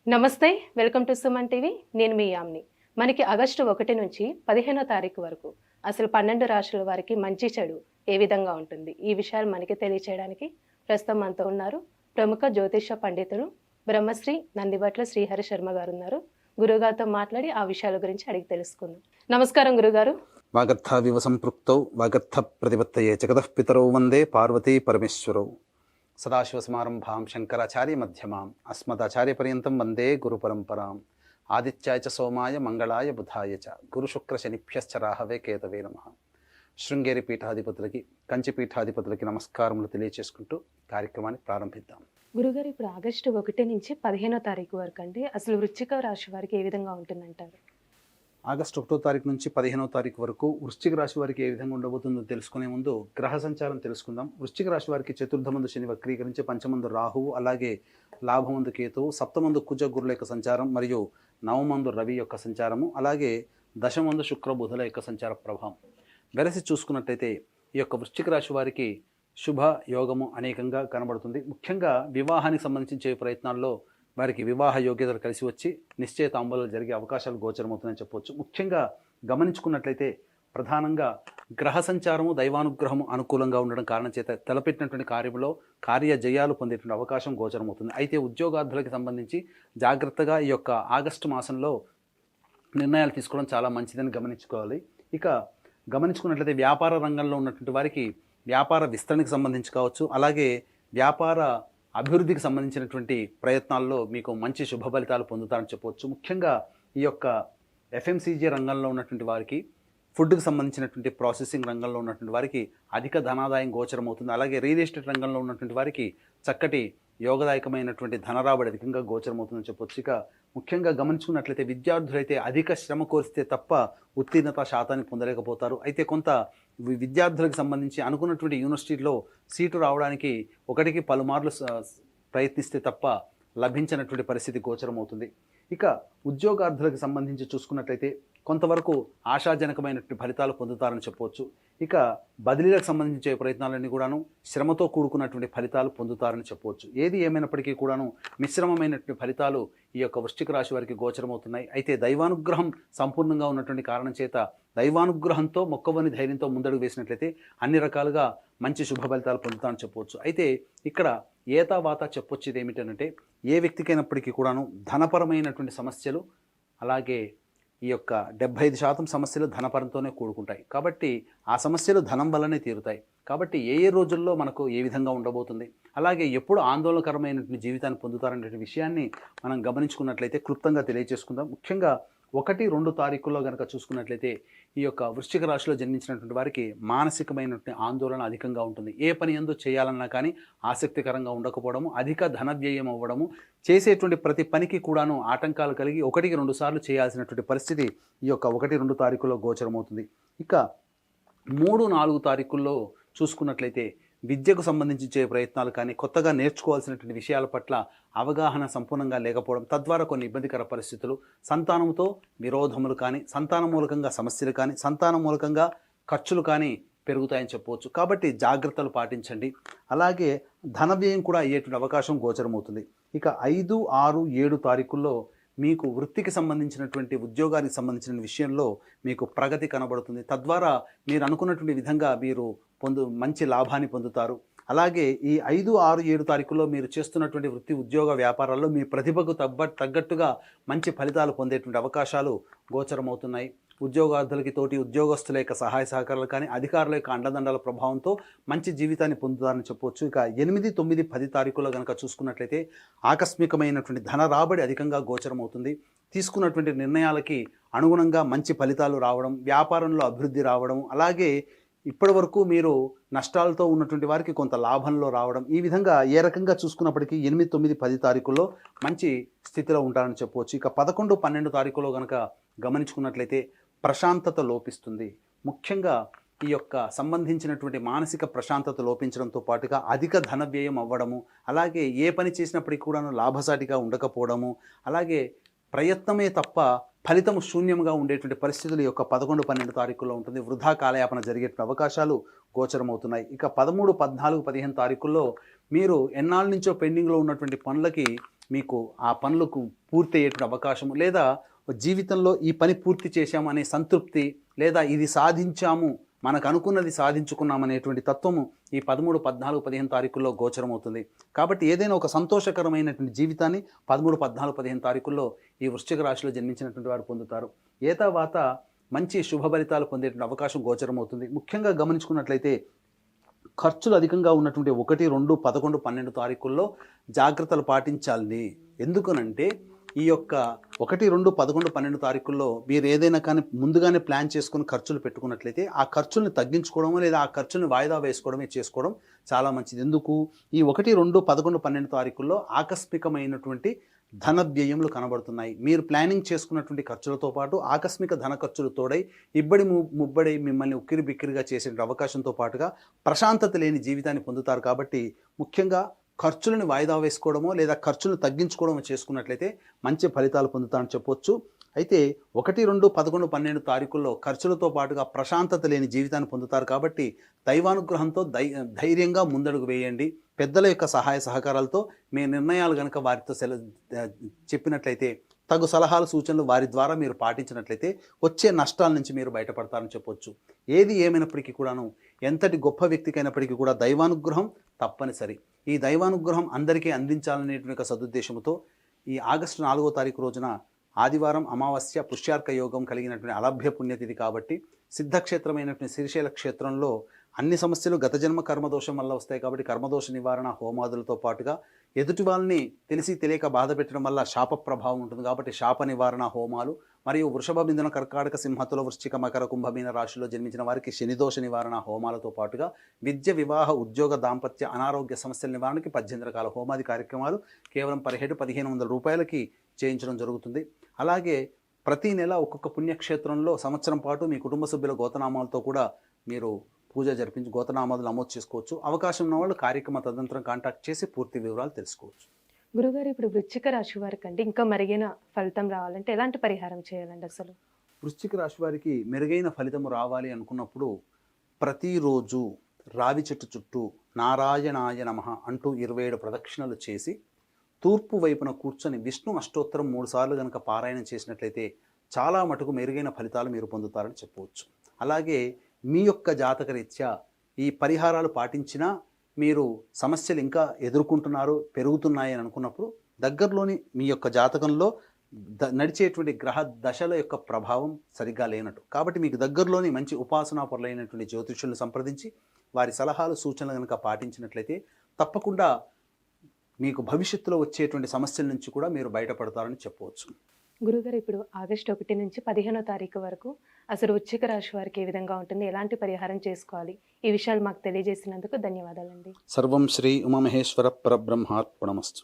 నమస్తే. Welcome to Suman TV. నేను మీ యామ్ని. మనకి ఆగస్టు 1 నుంచి 15వ తారీఖు వరకు అసలు 12 రాశుల వారికి మంచి చెడు ఏ విధంగా ఉంటుంది? ఈ విషయాలు మనకి తెలియచేయడానికి ప్రస్తుతం మనతో ఉన్నారు ప్రముఖ జ్యోతిష పండితులు బ్రహ్మశ్రీ నందిబట్ల శ్రీహరి శర్మ గారు ఉన్నారు. గురుగారితో మాట్లాడి ఆ విషయాల గురించి అడిగి తెలుసుకుందాం. నమస్కారం గురుగారు. వాగర్థావివ సంపృక్తౌ వాగర్థ ప్రతిపత్తయే జగతః పితరౌ వందే పార్వతీ పరమేశ్వరౌ. సదాశివసమారంభాం శంకరాచార్య మధ్యమాం అస్మదాచార్యపర్యంతం వందే గురుపరంపరాం. ఆదిత్యాయ చ సోమాయ మంగళాయ బుధాయ చ గురుశుక్రశనిభ్యశ్చ రాహవే కేతవే నమః. శృంగేరి పీఠాధిపతులకి, కంచి పీఠాధిపతులకి నమస్కారములు తెలియచేసుకుంటూ కార్యక్రమాన్ని ప్రారంభిద్దాం. గురుగారు, ఇప్పుడు ఆగస్టు 1 నుంచి 15వ తారీఖు వరకు అంటే అసలు వృశ్చిక రాశి వారికి ఏ విధంగా ఉంటుందంటారు? ఆగస్టు 1వ తారీఖు నుంచి 15వ తారీఖు వరకు వృశ్చిక రాశి వారికి ఏ విధంగా ఉండబోతుందో తెలుసుకునే ముందు గ్రహ సంచారం తెలుసుకుందాం. వృశ్చిక రాశి వారికి చతుర్థమందు శని వక్రీకరించి, పంచమందు రాహువు, అలాగే లాభమందు కేతువు, సప్తమందు కుజ గురుల యొక్క సంచారం మరియు నవమందు రవి యొక్క సంచారము, అలాగే దశమందు శుక్ర బుధుల యొక్క సంచార ప్రభావం వెరసి చూసుకున్నట్లయితే ఈ యొక్క వృశ్చిక రాశి వారికి శుభ యోగము అనేకంగా కనబడుతుంది. ముఖ్యంగా వివాహానికి సంబంధించే ప్రయత్నాల్లో వారికి వివాహ యోగ్యతలు కలిసి వచ్చి నిశ్చయ తాంబూలాలు జరిగే అవకాశాలు గోచరమవుతుందని చెప్పవచ్చు. ముఖ్యంగా గమనించుకున్నట్లయితే ప్రధానంగా గ్రహ సంచారము దైవానుగ్రహము అనుకూలంగా ఉండడం కారణం చేత తలపెట్టినటువంటి కార్యంలో కార్యజయాలు పొందేటువంటి అవకాశం గోచరమవుతుంది. అయితే ఉద్యోగార్థులకి సంబంధించి జాగ్రత్తగా ఈ యొక్క ఆగస్టు మాసంలో నిర్ణయాలు తీసుకోవడం చాలా మంచిదని గమనించుకోవాలి. ఇక గమనించుకున్నట్లయితే వ్యాపార రంగంలో ఉన్నటువంటి వారికి వ్యాపార విస్తరణకు సంబంధించి కావచ్చు, అలాగే వ్యాపార అభివృద్ధికి సంబంధించినటువంటి ప్రయత్నాల్లో మీకు మంచి శుభ ఫలితాలు పొందుతారని చెప్పవచ్చు. ముఖ్యంగా ఈ యొక్క ఎఫ్ఎంసీజీ రంగంలో ఉన్నటువంటి వారికి, ఫుడ్కి సంబంధించినటువంటి ప్రాసెసింగ్ రంగంలో ఉన్నటువంటి వారికి అధిక ధనాదాయం గోచరం అవుతుంది. అలాగే రియల్ ఎస్టేట్ రంగంలో ఉన్నటువంటి వారికి చక్కటి యోగదాయకమైనటువంటి ధనరాబడి అధికంగా గోచరమవుతుందని చెప్పొచ్చు. ఇక ముఖ్యంగా గమనించుకున్నట్లయితే విద్యార్థులైతే అధిక శ్రమ కోరిస్తే తప్ప ఉత్తీర్ణత శాతాన్ని పొందలేకపోతారు. అయితే కొంత విద్యార్థులకు సంబంధించి అనుకున్నటువంటి యూనివర్సిటీలో సీటు రావడానికి ఒకటికి పలుమార్లు ప్రయత్నిస్తే తప్ప లభించినటువంటి పరిస్థితి గోచరమవుతుంది. ఇక ఉద్యోగార్థులకు సంబంధించి చూసుకున్నట్లయితే కొంతవరకు ఆశాజనకమైనటువంటి ఫలితాలు పొందుతారని చెప్పవచ్చు. ఇక బదిలీలకు సంబంధించే ప్రయత్నాలన్నీ కూడాను శ్రమతో కూడుకున్నటువంటి ఫలితాలు పొందుతారని చెప్పవచ్చు. ఏది ఏమైనప్పటికీ కూడాను మిశ్రమమైనటువంటి ఫలితాలు ఈ యొక్క వృశ్చిక రాశి వారికి గోచరమవుతున్నాయి. అయితే దైవానుగ్రహం సంపూర్ణంగా ఉన్నటువంటి కారణం చేత దైవానుగ్రహంతో మొక్కవని ధైర్యంతో ముందడుగు వేసినట్లయితే అన్ని రకాలుగా మంచి శుభ ఫలితాలు పొందుతారని చెప్పవచ్చు. అయితే ఇక్కడ ఏతావాత చెప్పొచ్చేది ఏమిటంటే ఏ వ్యక్తికైనప్పటికీ కూడాను ధనపరమైనటువంటి సమస్యలు, అలాగే ఈ యొక్క 75% సమస్యలు ధనపరంతోనే కూడుకుంటాయి. కాబట్టి ఆ సమస్యలు ధనం వల్లనే తీరుతాయి. కాబట్టి ఏ ఏ రోజుల్లో మనకు ఏ విధంగా ఉండబోతుంది, అలాగే ఎప్పుడు ఆందోళనకరమైనటువంటి జీవితాన్ని పొందుతారనే విషయాన్ని మనం గమనించుకున్నట్లయితే క్లుప్తంగా తెలియజేసుకుందాం. ముఖ్యంగా 1-2 తారీఖుల్లో కనుక చూసుకున్నట్లయితే ఈ యొక్క వృశ్చిక రాశిలో జన్మించినటువంటి వారికి మానసికమైనటువంటి ఆందోళన అధికంగా ఉంటుంది. ఏ పని ఎందు చేయాలన్నా కానీ ఆసక్తికరంగా ఉండకపోవడము, అధిక ధన వ్యయం అవ్వడము, చేసేటువంటి ప్రతి పనికి కూడాను ఆటంకాలు కలిగి 1-2 సార్లు చేయాల్సినటువంటి పరిస్థితి ఈ యొక్క 1-2 తారీఖుల్లో గోచరమవుతుంది. ఇక 3-4 తారీఖుల్లో చూసుకున్నట్లయితే విద్యకు సంబంధించే ప్రయత్నాలు కానీ, కొత్తగా నేర్చుకోవాల్సినటువంటి విషయాల పట్ల అవగాహన సంపూర్ణంగా లేకపోవడం, తద్వారా కొన్ని ఇబ్బందికర పరిస్థితులు, సంతానంతో విరోధములు కానీ, సంతానం మూలకంగా సమస్యలు కానీ, సంతానం మూలకంగా ఖర్చులు కానీ పెరుగుతాయని చెప్పవచ్చు. కాబట్టి జాగ్రత్తలు పాటించండి. అలాగే ధన వ్యయం కూడా అయ్యేటువంటి అవకాశం గోచరమవుతుంది. ఇక 5, 6, 7 తారీఖుల్లో మీకు వృత్తికి సంబంధించినటువంటి ఉద్యోగానికి సంబంధించిన విషయంలో మీకు ప్రగతి కనబడుతుంది. తద్వారా మీరు అనుకున్నటువంటి విధంగా మీరు మంచి లాభాన్ని పొందుతారు. అలాగే ఈ 5, 6, 7 తారీఖుల్లో మీరు చేస్తున్నటువంటి వృత్తి ఉద్యోగ వ్యాపారాల్లో మీ ప్రతిభకు తగ్గట్టుగా మంచి ఫలితాలు పొందేటువంటి అవకాశాలు గోచరమవుతున్నాయి. ఉద్యోగార్థులకి తోటి ఉద్యోగస్తుల యొక్క సహాయ సహకారాలు కానీ, అధికారుల యొక్క అండదండల ప్రభావంతో మంచి జీవితాన్ని పొందుతారని చెప్పవచ్చు. ఇక 8, 9, 10 తారీఖుల్లో కనుక చూసుకున్నట్లయితే ఆకస్మికమైనటువంటి ధన రాబడి అధికంగా గోచరమవుతుంది. తీసుకున్నటువంటి నిర్ణయాలకి అనుగుణంగా మంచి ఫలితాలు రావడం, వ్యాపారంలో అభివృద్ధి రావడం, అలాగే ఇప్పటి వరకు మీరు నష్టాలతో ఉన్నటువంటి వారికి కొంత లాభంలో రావడం, ఈ విధంగా ఏ రకంగా చూసుకున్నప్పటికీ 8, 9, 10 తారీఖుల్లో మంచి స్థితిలో ఉంటారని చెప్పవచ్చు. ఇక 11, 12 తారీఖులో కనుక గమనించుకున్నట్లయితే ప్రశాంతత లోపిస్తుంది. ముఖ్యంగా ఈ యొక్క సంబంధించినటువంటి మానసిక ప్రశాంతత లోపించడంతో పాటుగా అధిక ధన వ్యయం అవ్వడము, అలాగే ఏ పని చేసినప్పటికీ కూడా లాభసాటిగా ఉండకపోవడము, అలాగే ప్రయత్నమే తప్ప ఫలితం శూన్యంగా ఉండేటువంటి పరిస్థితులు యొక్క 11, 12 తారీఖుల్లో ఉంటుంది. వృధా కాలయాపన జరిగే అవకాశాలు గోచరమవుతున్నాయి. ఇక 13, 14, 15 తారీఖుల్లో మీరు ఎన్నాళ్ళ నుంచో పెండింగ్లో ఉన్నటువంటి పనులకి మీకు ఆ పనులకు పూర్తి అయ్యేటువంటి అవకాశము, లేదా జీవితంలో ఈ పని పూర్తి చేశాము అనే సంతృప్తి, లేదా ఇది సాధించాము, మనకు అనుకున్నది సాధించుకున్నాం అనేటువంటి తత్వము ఈ 13, 14, 15 తారీఖుల్లో గోచరమవుతుంది. కాబట్టి ఏదైనా ఒక సంతోషకరమైనటువంటి జీవితాన్ని 13, 14, 15 తారీఖుల్లో ఈ వృశ్చిక రాశిలో జన్మించినటువంటి వారు పొందుతారు. ఏతావాత మంచి శుభ ఫలితాలు పొందేటువంటి అవకాశం గోచరమవుతుంది. ముఖ్యంగా గమనించుకున్నట్లయితే ఖర్చులు అధికంగా ఉన్నటువంటి 1, 2, 11, 12 తారీఖుల్లో జాగ్రత్తలు పాటించాలి. ఎందుకనంటే ఈ యొక్క 1, 2, 11, 12 తారీఖుల్లో మీరు ఏదైనా కానీ ముందుగానే ప్లాన్ చేసుకుని ఖర్చులు పెట్టుకున్నట్లయితే ఆ ఖర్చుల్ని తగ్గించుకోవడమో లేదా ఆ ఖర్చుల్ని వాయిదా వేసుకోవడమే చేసుకోవడం చాలా మంచిది. ఎందుకు? ఈ 1, 2, 11, 12 తారీఖుల్లో ఆకస్మికమైనటువంటి ధన వ్యయములు కనబడుతున్నాయి. మీరు ప్లానింగ్ చేసుకున్నటువంటి ఖర్చులతో పాటు ఆకస్మిక ధన ఖర్చులు తోడై ఇబ్బడి ముబ్బడి మిమ్మల్ని ఉక్కిరి బిక్కిరిగా చేసే అవకాశంతో పాటుగా ప్రశాంతత లేని జీవితాన్ని పొందుతారు. కాబట్టి ముఖ్యంగా ఖర్చులను వాయిదా వేసుకోవడమో లేదా ఖర్చులను తగ్గించుకోవడమో చేసుకున్నట్లయితే మంచి ఫలితాలు పొందుతారని చెప్పొచ్చు. అయితే 1, 2, 11, 12 తారీఖుల్లో ఖర్చులతో పాటుగా ప్రశాంతత లేని జీవితాన్ని పొందుతారు. కాబట్టి దైవానుగ్రహంతో ధైర్యంగా ముందడుగు వేయండి. పెద్దల యొక్క సహాయ సహకారాలతో మీ నిర్ణయాలు కనుక వారితో చెప్పినట్లయితే, తగు సలహాలు సూచనలు వారి ద్వారా మీరు పాటించినట్లయితే వచ్చే నష్టాల నుంచి మీరు బయటపడతారని చెప్పొచ్చు. ఏది ఏమైనప్పటికీ కూడాను, ఎంతటి గొప్ప వ్యక్తికైనప్పటికీ కూడా దైవానుగ్రహం తప్పనిసరి. ఈ దైవానుగ్రహం అందరికీ అందించాలనేటువంటి సదుద్దేశంతో ఈ ఆగస్టు 4వ తారీఖు రోజున ఆదివారం అమావాస్య పుష్యార్క యోగం కలిగినటువంటి అలభ్య పుణ్యతిథి కాబట్టి సిద్ధక్షేత్రమైనటువంటి శ్రీశైల క్షేత్రంలో అన్ని సమస్యలు గత జన్మ కర్మదోషం వల్ల వస్తాయి. కాబట్టి కర్మదోష నివారణ హోమాదులతో పాటుగా ఎదుటి వాళ్ళని తెలిసి తెలియక బాధ పెట్టడం వల్ల శాప ప్రభావం ఉంటుంది. కాబట్టి శాప నివారణ హోమాలు మరియు వృషభ, మిథున, కర్కాటక, సింహతుల, వృశ్చిక, మకర, కుంభమీన రాశిలో జన్మించిన వారికి శనిదోష నివారణ హోమాలతో పాటుగా విద్య, వివాహ, ఉద్యోగ, దాంపత్య, అనారోగ్య సమస్యల నివారణకి 18 రకాల హోమాది కార్యక్రమాలు కేవలం 1500 రూపాయలకి చేయించడం జరుగుతుంది. అలాగే ప్రతి నెల ఒక్కొక్క పుణ్యక్షేత్రంలో సంవత్సరం పాటు మీ కుటుంబ సభ్యుల గోతనామాలతో కూడా మీరు పూజ జరిపించి గోతనామాలు నమోదు చేసుకోవచ్చు. అవకాశం ఉన్న వాళ్ళు కార్యక్రమ తదనంతరం కాంటాక్ట్ చేసి పూర్తి వివరాలు తెలుసుకోవచ్చు. గురుగారు, ఇప్పుడు వృశ్చిక రాశి వారికి అంటే ఇంకా మెరుగైన ఫలితం రావాలంటే ఎలాంటి పరిహారం చేయాలండి? అసలు వృశ్చిక రాశి వారికి మెరుగైన ఫలితం రావాలి అనుకున్నప్పుడు ప్రతిరోజు రావి చెట్టు చుట్టూ నారాయణాయ నమః అంటూ 27 ప్రదక్షిణలు చేసి తూర్పు వైపున కూర్చొని విష్ణు అష్టోత్తరం 3 సార్లు కనుక పారాయణం చేసినట్లయితే చాలా మటుకు మెరుగైన ఫలితాలు మీరు పొందుతారని చెప్పవచ్చు. అలాగే మీ యొక్క జాతకరీత్యా ఈ పరిహారాలు పాటించినా మీరు సమస్యలు ఇంకా ఎదుర్కొంటున్నారు, పెరుగుతున్నాయి అని అనుకున్నప్పుడు దగ్గరలోని మీ యొక్క జాతకంలో నడిచేటువంటి గ్రహ దశల యొక్క ప్రభావం సరిగ్గా లేనట్టు. కాబట్టి మీకు దగ్గరలోని మంచి ఉపాసనా పరులైనటువంటి జ్యోతిష్యులను సంప్రదించి వారి సలహాలు సూచనలు కనుక పాటించినట్లయితే తప్పకుండా మీకు భవిష్యత్తులో వచ్చేటువంటి సమస్యల నుంచి కూడా మీరు బయటపడతారని చెప్పవచ్చు. గురుగారు, ఇప్పుడు ఆగస్టు 1 నుంచి 15వ తారీఖు వరకు అసలు వృశ్చిక రాశి వారికి ఏ విధంగా ఉంటుంది, ఎలాంటి పరిహారం చేసుకోవాలి, ఈ విషయాలు మాకు తెలియజేసినందుకు ధన్యవాదాలండి. సర్వం శ్రీ ఉమామహేశ్వర పరబ్రహ్మార్పణమస్తు.